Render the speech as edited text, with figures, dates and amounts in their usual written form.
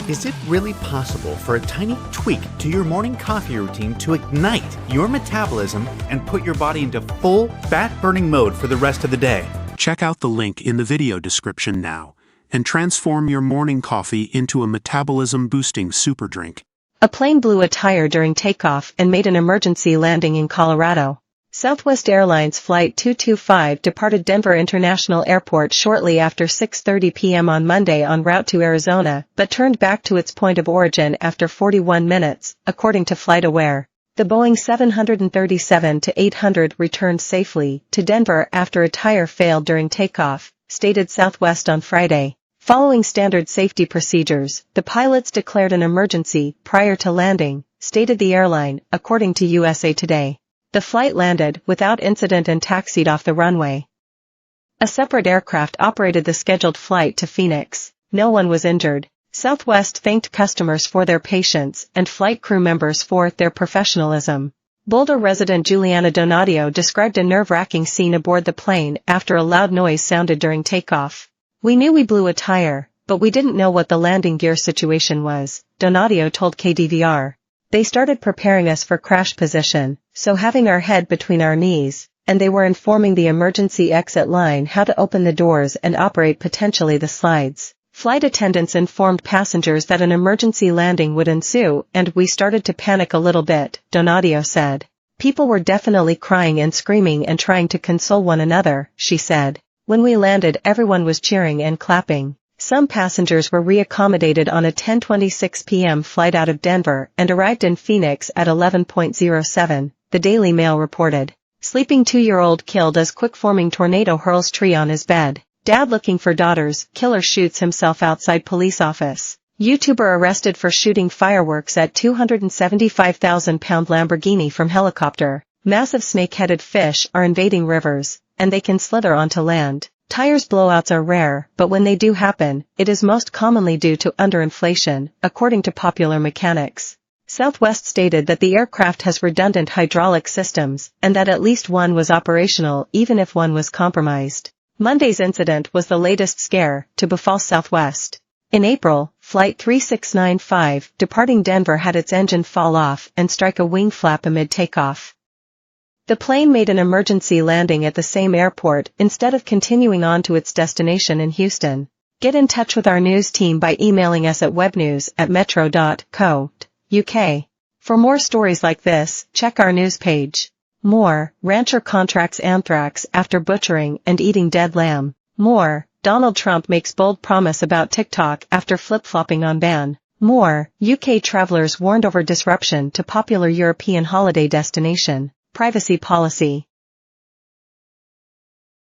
Is it really possible for a tiny tweak to your morning coffee routine to ignite your metabolism and put your body into full fat-burning mode for the rest of the day? Check out the link in the video description now and transform your morning coffee into a metabolism-boosting super drink. A plane blew a tire during takeoff and made an emergency landing in Colorado. Southwest Airlines Flight 225 departed Denver International Airport shortly after 6:30 p.m. on Monday en route to Arizona, but turned back to its point of origin after 41 minutes, according to FlightAware. The Boeing 737-800 returned safely to Denver after a tire failed during takeoff, stated Southwest on Friday. Following standard safety procedures, the pilots declared an emergency prior to landing, stated the airline, according to USA Today. The flight landed without incident and taxied off the runway. A separate aircraft operated the scheduled flight to Phoenix. No one was injured. Southwest thanked customers for their patience and flight crew members for their professionalism. Boulder resident Juliana Donadio described a nerve-wracking scene aboard the plane after a loud noise sounded during takeoff. "We knew we blew a tire, but we didn't know what the landing gear situation was," Donadio told KDVR. "They started preparing us for crash position, so having our head between our knees, and they were informing the emergency exit line how to open the doors and operate potentially the slides. Flight attendants informed passengers that an emergency landing would ensue and we started to panic a little bit," Donadio said. "People were definitely crying and screaming and trying to console one another," she said. "When we landed, everyone was cheering and clapping." Some passengers were reaccommodated on a 10:26 p.m. flight out of Denver and arrived in Phoenix at 11:07, the Daily Mail reported. Sleeping 2-year-old killed as quick-forming tornado hurls tree on his bed. Dad looking for daughters, killer shoots himself outside police office. YouTuber arrested for shooting fireworks at 275,000-pound Lamborghini from helicopter. Massive snake-headed fish are invading rivers, and they can slither onto land. Tires blowouts are rare, but when they do happen, it is most commonly due to underinflation, according to Popular Mechanics. Southwest stated that the aircraft has redundant hydraulic systems, and that at least one was operational even if one was compromised. Monday's incident was the latest scare to befall Southwest. In April, Flight 3695, departing Denver, had its engine fall off and strike a wing flap amid takeoff. The plane made an emergency landing at the same airport instead of continuing on to its destination in Houston. Get in touch with our news team by emailing us at webnews@metro.co.uk. For more stories like this, check our news page. More, rancher contracts anthrax after butchering and eating dead lamb. More, Donald Trump makes bold promise about TikTok after flip-flopping on ban. More, UK travelers warned over disruption to popular European holiday destination. Privacy policy.